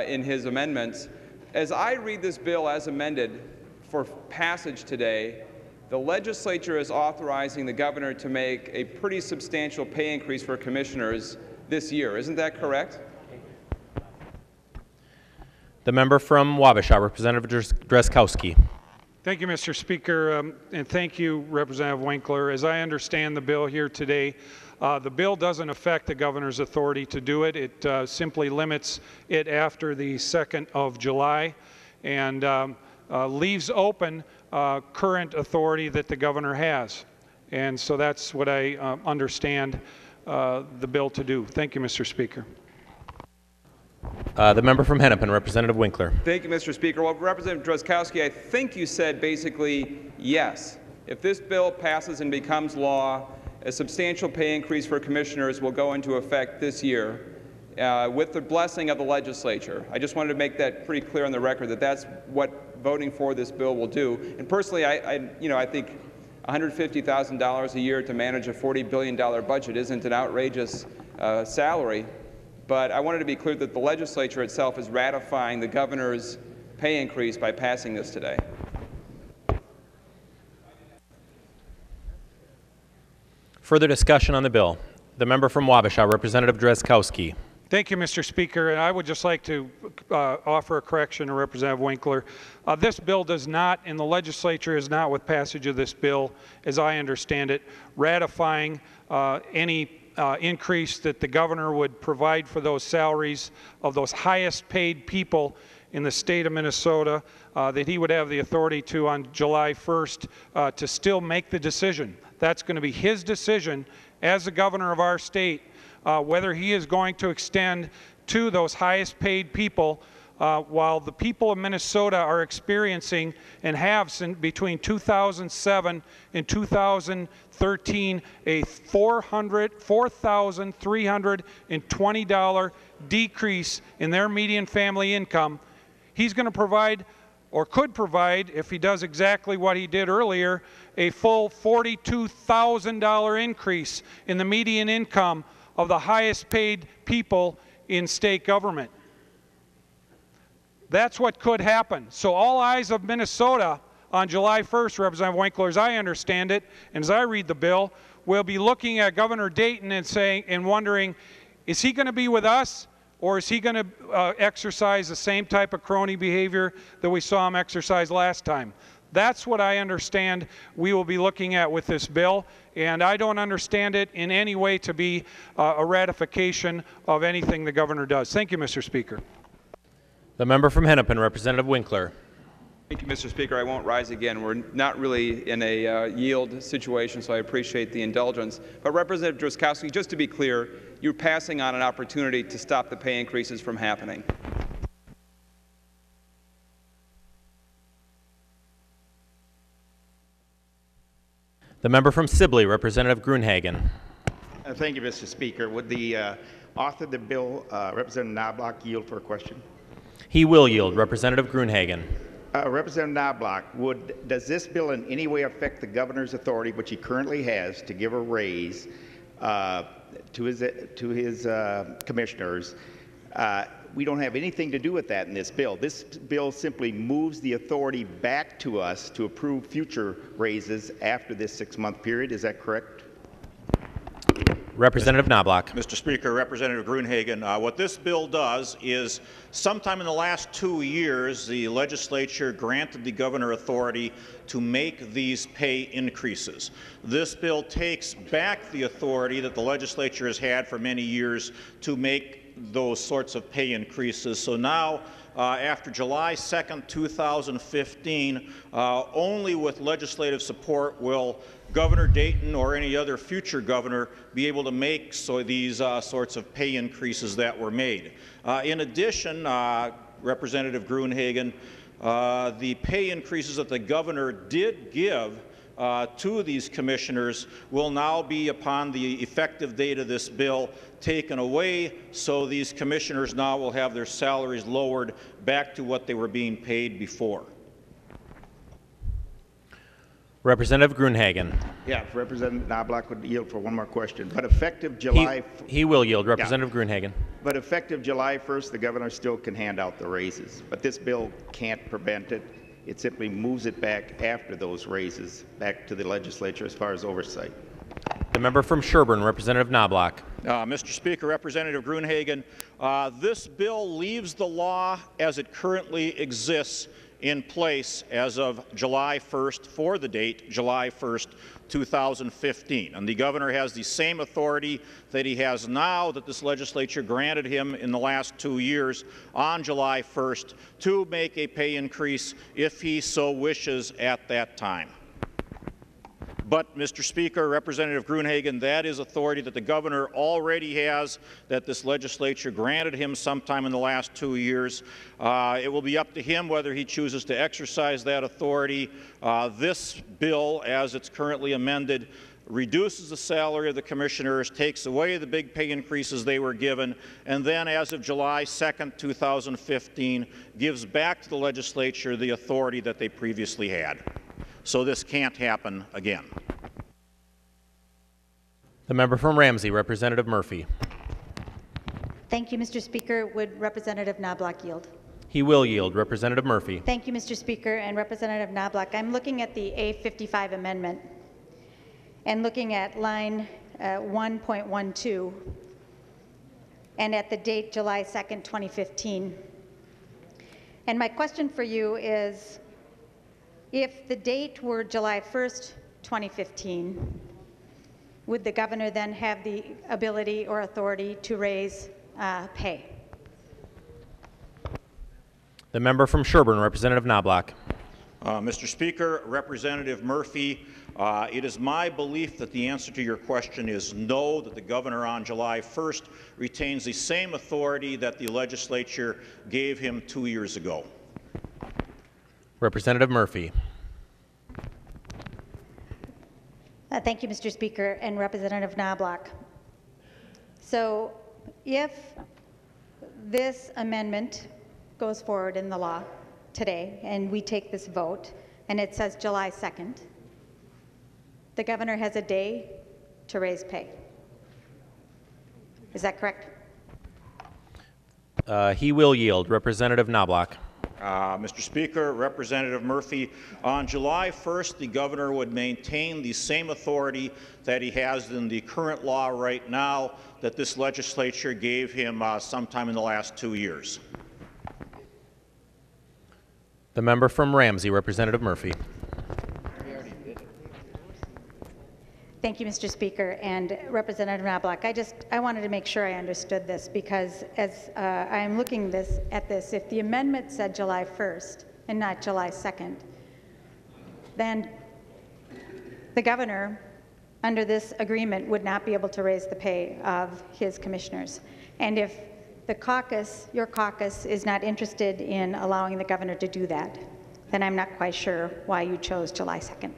[SPEAKER 8] in his amendments. As I read this bill as amended for passage today, the legislature is authorizing the governor to make a pretty substantial pay increase for commissioners this year. Isn't that correct?
[SPEAKER 1] The member from Wabasha, Representative Drazkowski.
[SPEAKER 14] Thank you, Mr. Speaker, and thank you, Representative Winkler. As I understand the bill here today, the bill doesn't affect the governor's authority to do it. It simply limits it after the 2nd of July and leaves open current authority that the governor has. And so that's what I understand the bill to do. Thank you, Mr. Speaker.
[SPEAKER 1] The member from Hennepin, Representative Winkler.
[SPEAKER 8] Thank you, Mr. Speaker. Well, Representative Drazkowski, I think you said basically yes. If this bill passes and becomes law, a substantial pay increase for commissioners will go into effect this year with the blessing of the legislature. I just wanted to make that pretty clear on the record that that's what voting for this bill will do. And personally, I think $150,000 a year to manage a $40 billion budget isn't an outrageous salary. But I wanted to be clear that the legislature itself is ratifying the governor's pay increase by passing this today.
[SPEAKER 1] Further discussion on the bill. The member from Wabasha, Representative Drazkowski.
[SPEAKER 14] Thank you, Mr. Speaker. And I would just like to offer a correction to Representative Winkler. This bill does not, and the legislature is not, with passage of this bill, as I understand it, ratifying any increase that the governor would provide for those salaries of those highest paid people in the state of Minnesota, that he would have the authority to, on July 1st, to still make the decision. That's going to be his decision as the governor of our state, whether he is going to extend to those highest paid people while the people of Minnesota are experiencing and have between 2007 and 2013 a $4,320 decrease in their median family income. He's going to provide, or could provide, if he does exactly what he did earlier, a full $42,000 increase in the median income of the highest paid people in state government. That's what could happen. So all eyes of Minnesota on July 1st, Representative Winkler, as I understand it, and as I read the bill, will be looking at Governor Dayton and saying and wondering, is he going to be with us, or is he going to exercise the same type of crony behavior that we saw him exercise last time? That's what I understand we will be looking at with this bill, and I don't understand it in any way to be a ratification of anything the governor does. Thank you, Mr. Speaker.
[SPEAKER 1] The member from Hennepin, Representative Winkler.
[SPEAKER 8] Thank you, Mr. Speaker. I won't rise again. We're not really in a yield situation, so I appreciate the indulgence. But Representative Drazkowski, just to be clear, you're passing on an opportunity to stop the pay increases from happening.
[SPEAKER 1] The member from Sibley, Representative Gruenhagen.
[SPEAKER 19] Thank you, Mr. Speaker. Would the author of the bill, Representative Knoblach, yield for a question?
[SPEAKER 1] He will yield. Representative Gruenhagen.
[SPEAKER 19] Representative Knoblach, does this bill in any way affect the governor's authority, which he currently has, to give a raise to his commissioners? We don't have anything to do with that in this bill. This bill simply moves the authority back to us to approve future raises after this 6-month period. Is that correct?
[SPEAKER 1] Representative Knoblach.
[SPEAKER 4] Mr. Speaker, Representative Gruenhagen, what this bill does is sometime in the last 2 years, the legislature granted the governor authority to make these pay increases. This bill takes back the authority that the legislature has had for many years to make those sorts of pay increases. So now, after July 2nd, 2015, only with legislative support will Governor Dayton or any other future governor be able to make these sorts of pay increases that were made. In addition, Representative Gruenhagen, the pay increases that the governor did give to these commissioners will now be, upon the effective date of this bill, taken away, so these commissioners now will have their salaries lowered back to what they were being paid before.
[SPEAKER 1] Representative Gruenhagen.
[SPEAKER 19] Yeah, if Representative Knoblach would yield for one more question. But effective July...
[SPEAKER 1] He will yield. Representative Gruenhagen.
[SPEAKER 19] But effective July 1st, the governor still can hand out the raises. But this bill can't prevent it. It simply moves it back after those raises, back to the legislature as far as oversight.
[SPEAKER 1] The member from Sherburne, Representative Knoblach.
[SPEAKER 4] Mr. Speaker, Representative Gruenhagen, this bill leaves the law as it currently exists in place as of July 1st for the date July 1st, 2015. And the governor has the same authority that he has now that this legislature granted him in the last 2 years on July 1st to make a pay increase if he so wishes at that time. But, Mr. Speaker, Representative Gruenhagen, that is authority that the governor already has, that this legislature granted him sometime in the last 2 years. It will be up to him whether he chooses to exercise that authority. This bill, as it's currently amended, reduces the salary of the commissioners, takes away the big pay increases they were given, and then as of July 2nd, 2015, gives back to the legislature the authority that they previously had. So this can't happen again.
[SPEAKER 1] The member from Ramsey, Representative Murphy.
[SPEAKER 20] Thank you, Mr. Speaker. Would Representative Knoblach yield?
[SPEAKER 1] He will yield. Representative Murphy.
[SPEAKER 20] Thank you, Mr. Speaker, and Representative Knoblach. I'm looking at the A55 amendment and looking at line 1.12 and at the date July 2nd, 2015. And my question for you is, if the date were July 1st, 2015, would the governor then have the ability or authority to raise pay?
[SPEAKER 1] The member from Sherburne, Representative Knoblach.
[SPEAKER 4] Mr. Speaker, Representative Murphy, it is my belief that the answer to your question is no, that the governor on July 1st retains the same authority that the legislature gave him 2 years ago.
[SPEAKER 1] Representative Murphy.
[SPEAKER 20] Thank you, Mr. Speaker, and Representative Knoblach. So if this amendment goes forward in the law today and we take this vote and it says July 2nd, the governor has a day to raise pay. Is that correct?
[SPEAKER 1] He will yield. Representative Knoblach.
[SPEAKER 4] Mr. Speaker, Representative Murphy, on July 1st, the governor would maintain the same authority that he has in the current law right now that this legislature gave him sometime in the last 2 years.
[SPEAKER 1] The member from Ramsey, Representative Murphy.
[SPEAKER 20] Thank you, Mr. Speaker, and Representative Knoblach. I wanted to make sure I understood this, because as I'm looking at this, if the amendment said July 1st and not July 2nd, then the governor, under this agreement, would not be able to raise the pay of his commissioners. And if the caucus, your caucus, is not interested in allowing the governor to do that, then I'm not quite sure why you chose July 2nd.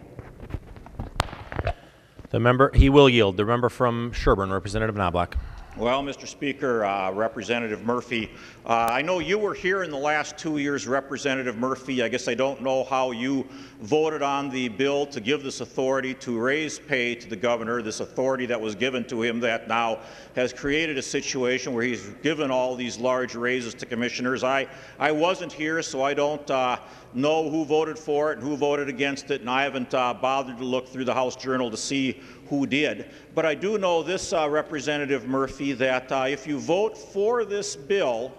[SPEAKER 1] The member, he will yield. The member from Sherburne, Representative Knoblach.
[SPEAKER 4] Well, Mr. Speaker, Representative Murphy, I know you were here in the last 2 years, Representative Murphy. I guess I don't know how you voted on the bill to give this authority to raise pay to the governor, this authority that was given to him that now has created a situation where he's given all these large raises to commissioners. I wasn't here, so I don't know who voted for it and who voted against it, and I haven't bothered to look through the House Journal to see who did. But I do know this, Representative Murphy, that if you vote for this bill,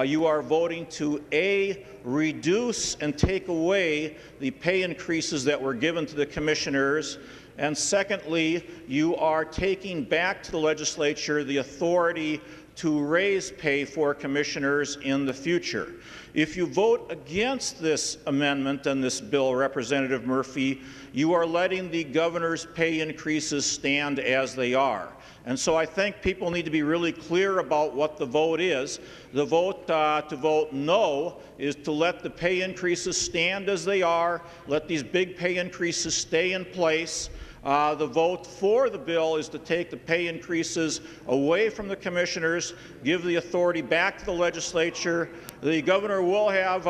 [SPEAKER 4] you are voting to A, reduce and take away the pay increases that were given to the commissioners, and secondly, you are taking back to the legislature the authority to raise pay for commissioners in the future. If you vote against this amendment and this bill, Representative Murphy, you are letting the governor's pay increases stand as they are. And so I think people need to be really clear about what the vote is. The vote to vote no is to let the pay increases stand as they are, let these big pay increases stay in place. The vote for the bill is to take the pay increases away from the commissioners, give the authority back to the legislature. The governor will have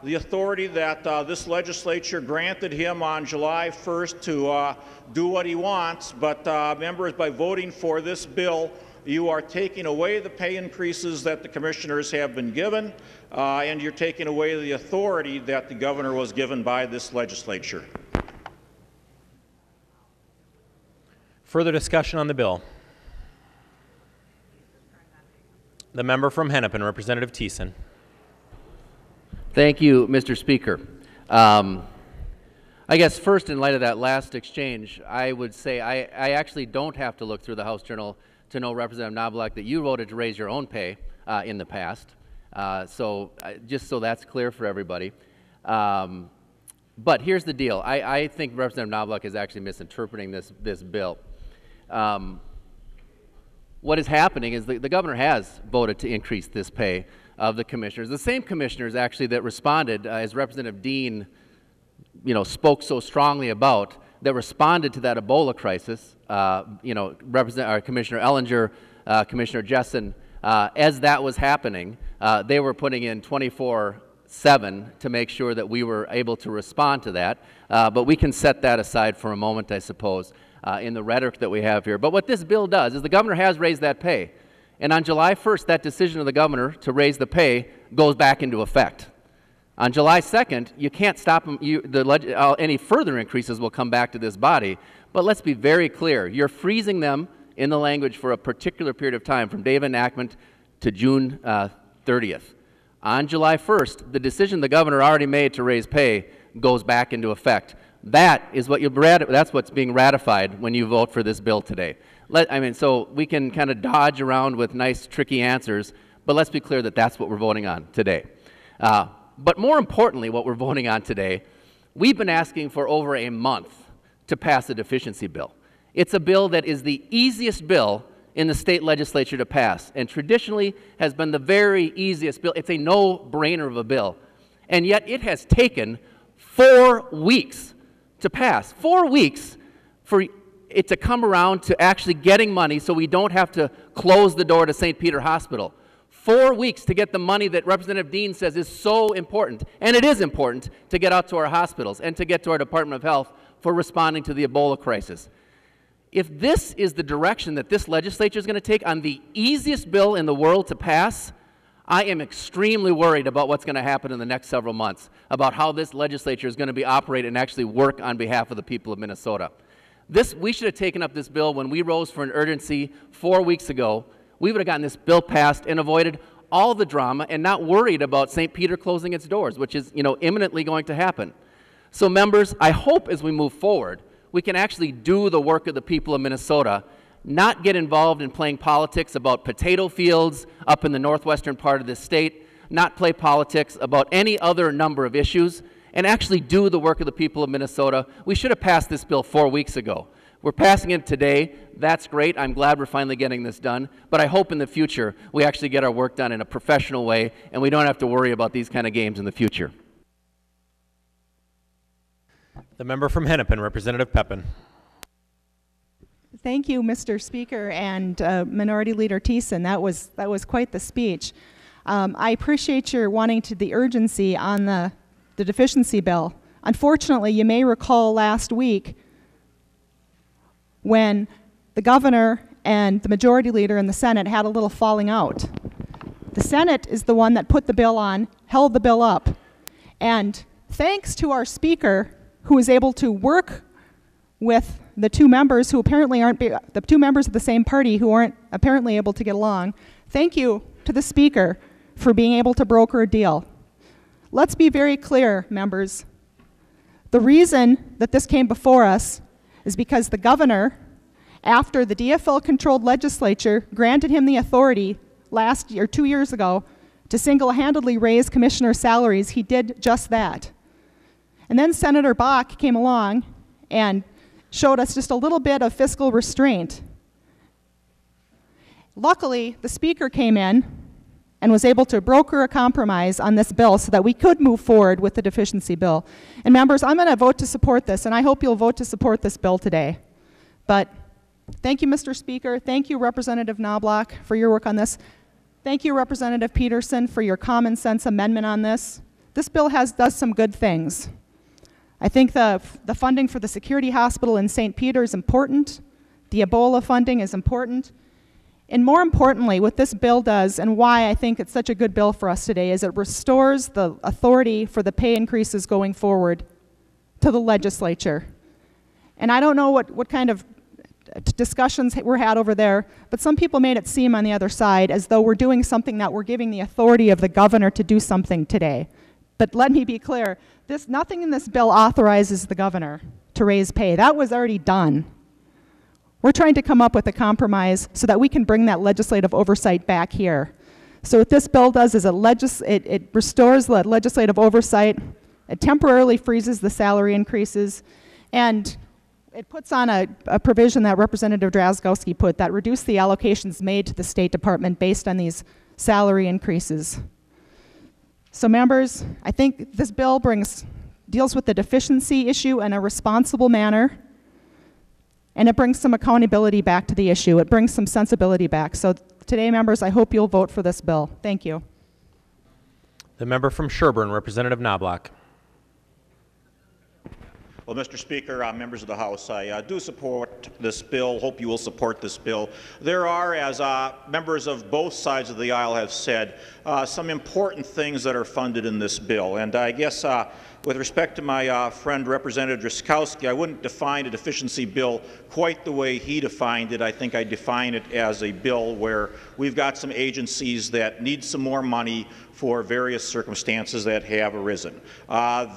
[SPEAKER 4] the authority that this legislature granted him on July 1st to do what he wants, but members, by voting for this bill, you are taking away the pay increases that the commissioners have been given, and you're taking away the authority that the governor was given by this legislature.
[SPEAKER 1] Further discussion on the bill? The member from Hennepin, Representative Thissen.
[SPEAKER 7] Thank you, Mr. Speaker. I guess first, in light of that last exchange, I would say I actually don't have to look through the House Journal to know, Representative Knoblach, that you voted to raise your own pay in the past. Just so that's clear for everybody. But here's the deal. I think Representative Knoblach is actually misinterpreting this bill. What is happening is the governor has voted to increase this pay of the commissioners. The same commissioners actually that responded, as Representative Dean, spoke so strongly about, that responded to that Ebola crisis. Commissioner Ellinger, Commissioner Jessen, as that was happening, they were putting in 24/7 to make sure that we were able to respond to that. But we can set that aside for a moment, I suppose, in the rhetoric that we have here. But what this bill does is the governor has raised that pay. And on July 1st, that decision of the governor to raise the pay goes back into effect. On July 2nd, you can't stop them. Any further increases will come back to this body. But let's be very clear. You're freezing them in the language for a particular period of time, from day of enactment to June 30th. On July 1st, the decision the governor already made to raise pay goes back into effect. That is what that's what's being ratified when you vote for this bill today. So we can kind of dodge around with nice, tricky answers, but let's be clear that that's what we're voting on today. But more importantly, what we're voting on today, we've been asking for over a month to pass a deficiency bill. It's a bill that is the easiest bill in the state legislature to pass, and traditionally has been the very easiest bill. It's a no-brainer of a bill. And yet it has taken 4 weeks to pass. 4 weeks for it to come around to actually getting money so we don't have to close the door to St. Peter Hospital. 4 weeks to get the money that Representative Dean says is so important, and it is important, to get out to our hospitals and to get to our Department of Health for responding to the Ebola crisis. If this is the direction that this legislature is going to take on the easiest bill in the world to pass, I am extremely worried about what's going to happen in the next several months, about how this legislature is going to be operated and actually work on behalf of the people of Minnesota. We should have taken up this bill when we rose for an urgency 4 weeks ago. We would have gotten this bill passed and avoided all the drama and not worried about St. Peter closing its doors, which is, imminently going to happen. So members, I hope as we move forward, we can actually do the work of the people of Minnesota, not get involved in playing politics about potato fields up in the northwestern part of this state, not play politics about any other number of issues, and actually do the work of the people of Minnesota. We should have passed this bill 4 weeks ago. We're passing it today. That's great. I'm glad we're finally getting this done. But I hope in the future we actually get our work done in a professional way and we don't have to worry about these kind of games in the future.
[SPEAKER 1] The member from Hennepin, Representative Peppin.
[SPEAKER 21] Thank you, Mr. Speaker, and Minority Leader Thissen. That was quite the speech. I appreciate your wanting the urgency on the deficiency bill. Unfortunately, you may recall last week when the governor and the majority leader in the Senate had a little falling out. The Senate is the one that put the bill on, held the bill up, and thanks to our speaker, who was able to work with the two members who apparently the two members of the same party who aren't apparently able to get along. Thank you to the speaker for being able to broker a deal. Let's be very clear, members. The reason that this came before us is because the governor, after the DFL-controlled legislature granted him the authority last year, 2 years ago, to single-handedly raise commissioner salaries, he did just that. And then Senator Bach came along and showed us just a little bit of fiscal restraint. Luckily, the Speaker came in and was able to broker a compromise on this bill so that we could move forward with the deficiency bill. And members, I'm going to vote to support this, and I hope you'll vote to support this bill today. But thank you, Mr. Speaker. Thank you, Representative Knoblach, for your work on this. Thank you, Representative Peterson, for your common sense amendment on this. This bill does some good things. I think the funding for the security hospital in St. Peter is important. The Ebola funding is important. And more importantly, what this bill does, and why I think it's such a good bill for us today, is it restores the authority for the pay increases going forward to the legislature. And I don't know what kind of discussions were had over there, but some people made it seem on the other side as though we're doing something, that we're giving the authority of the governor to do something today. But let me be clear, nothing in this bill authorizes the governor to raise pay. That was already done. We're trying to come up with a compromise so that we can bring that legislative oversight back here. So what this bill does is it restores the legislative oversight, it temporarily freezes the salary increases, and it puts on a provision that Representative Drazkowski put that reduced the allocations made to the State Department based on these salary increases. So members, I think this bill deals with the deficiency issue in a responsible manner, and it brings some accountability back to the issue. It brings some sensibility back. So today, members, I hope you'll vote for this bill. Thank you.
[SPEAKER 2] The member from Sherburne, Representative Knoblach.
[SPEAKER 4] Well, Mr. Speaker, members of the House, I do support this bill. Hope you will support this bill. There are, as members of both sides of the aisle have said, some important things that are funded in this bill. And I guess with respect to my friend Representative Drazkowski, I wouldn't define a deficiency bill quite the way he defined it. I think I define it as a bill where we've got some agencies that need some more money for various circumstances that have arisen.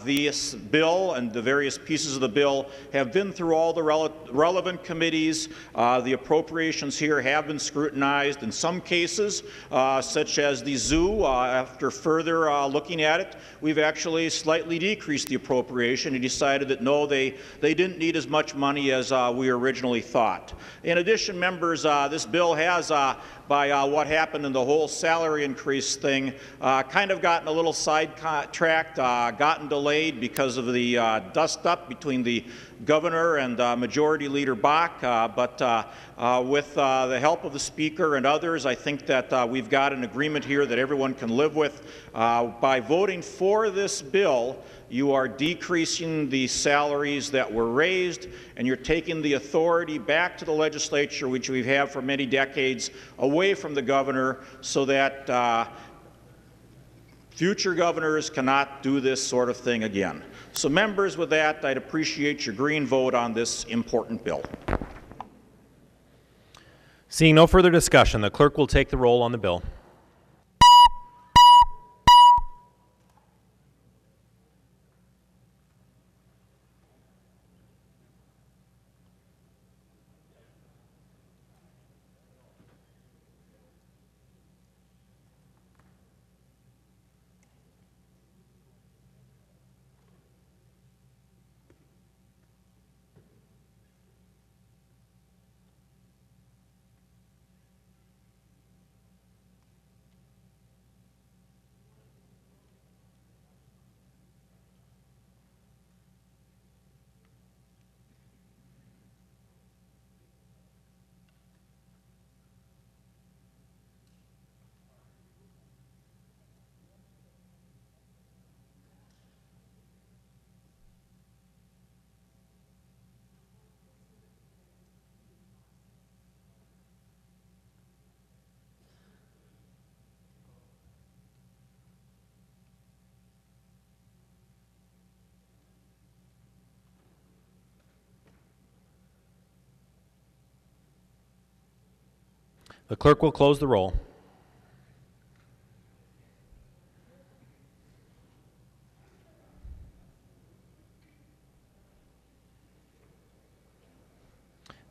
[SPEAKER 4] This bill and the various pieces of the bill have been through all the relevant committees. The appropriations here have been scrutinized in some cases, such as the zoo. After further looking at it, we've actually slightly decreased the appropriation and decided that no, they didn't need as much money as we originally thought. In addition, members, this bill has, by what happened in the whole salary increase thing, kind of gotten a little sidetracked, gotten delayed because of the dust-up between the governor and Majority Leader Bach. But with the help of the Speaker and others, I think that we've got an agreement here that everyone can live with. By voting for this bill, you are decreasing the salaries that were raised, and you're taking the authority back to the legislature, which we've had for many decades, away from the governor, so that future governors cannot do this sort of thing again. So members, with that, I'd appreciate your green vote on this important bill.
[SPEAKER 2] Seeing no further discussion, the clerk will take the roll on the bill. The clerk will close the roll.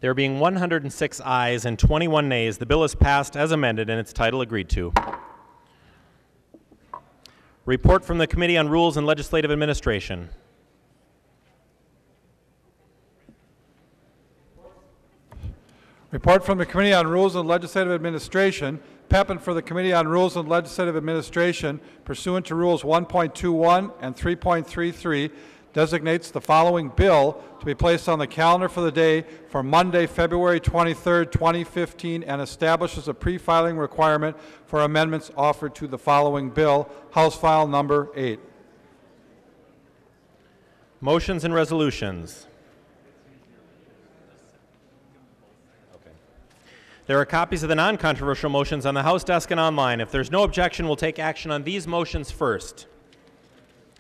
[SPEAKER 2] There being 106 ayes and 21 nays, the bill is passed as amended and its title agreed to. Report from the Committee on Rules and Legislative Administration.
[SPEAKER 3] Report from the Committee on Rules and Legislative Administration. Peppin for the Committee on Rules and Legislative Administration, pursuant to Rules 1.21 and 3.33, designates the following bill to be placed on the calendar for the day for Monday, February 23, 2015, and establishes a pre-filing requirement for amendments offered to the following bill, House File Number 8.
[SPEAKER 2] Motions and resolutions. There are copies of the non-controversial motions on the House desk and online. If there's no objection, we'll take action on these motions first.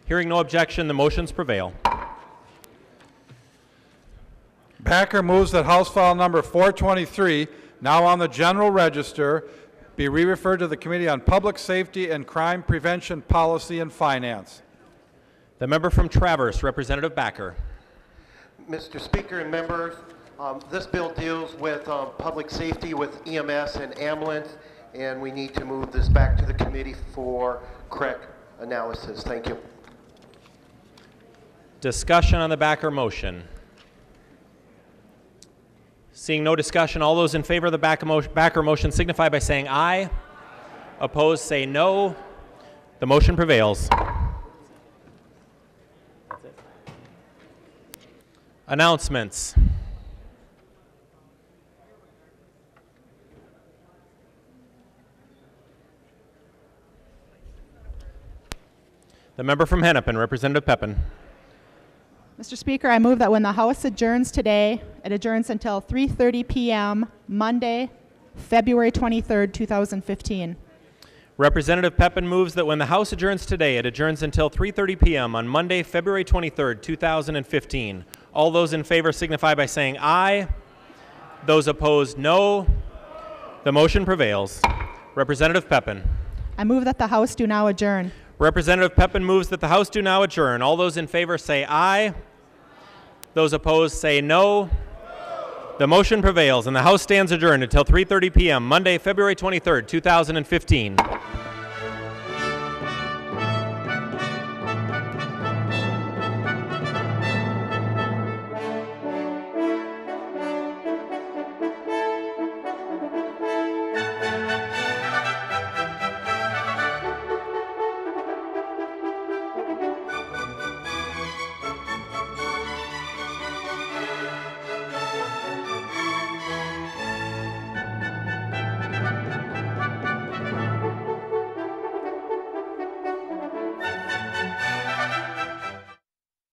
[SPEAKER 2] Hearing no objection, the motions prevail.
[SPEAKER 3] Backer moves that House File Number 423, now on the General Register, be re-referred to the Committee on Public Safety and Crime Prevention Policy and Finance.
[SPEAKER 2] The member from Traverse, Representative Backer.
[SPEAKER 5] Mr. Speaker and members, this bill deals with public safety with EMS and ambulance, and we need to move this back to the committee for correct analysis. Thank you.
[SPEAKER 2] Discussion on the Backer motion. Seeing no discussion, all those in favor of the Backer motion signify by saying aye. Opposed, say no. The motion prevails. Announcements. The member from Hennepin, Representative Peppin.
[SPEAKER 21] Mr. Speaker, I move that when the House adjourns today, it adjourns until 3:30 p.m. Monday, February 23rd, 2015.
[SPEAKER 2] Representative Peppin moves that when the House adjourns today, it adjourns until 3:30 p.m. on Monday, February 23rd, 2015. All those in favor signify by saying aye. Those opposed, no. The motion prevails. Representative Peppin.
[SPEAKER 21] I move that the House do now adjourn.
[SPEAKER 2] Representative Peppin moves that the House do now adjourn. All those in favor say aye. Those opposed say no. The motion prevails and the House stands adjourned until 3:30 p.m. Monday, February 23rd, 2015.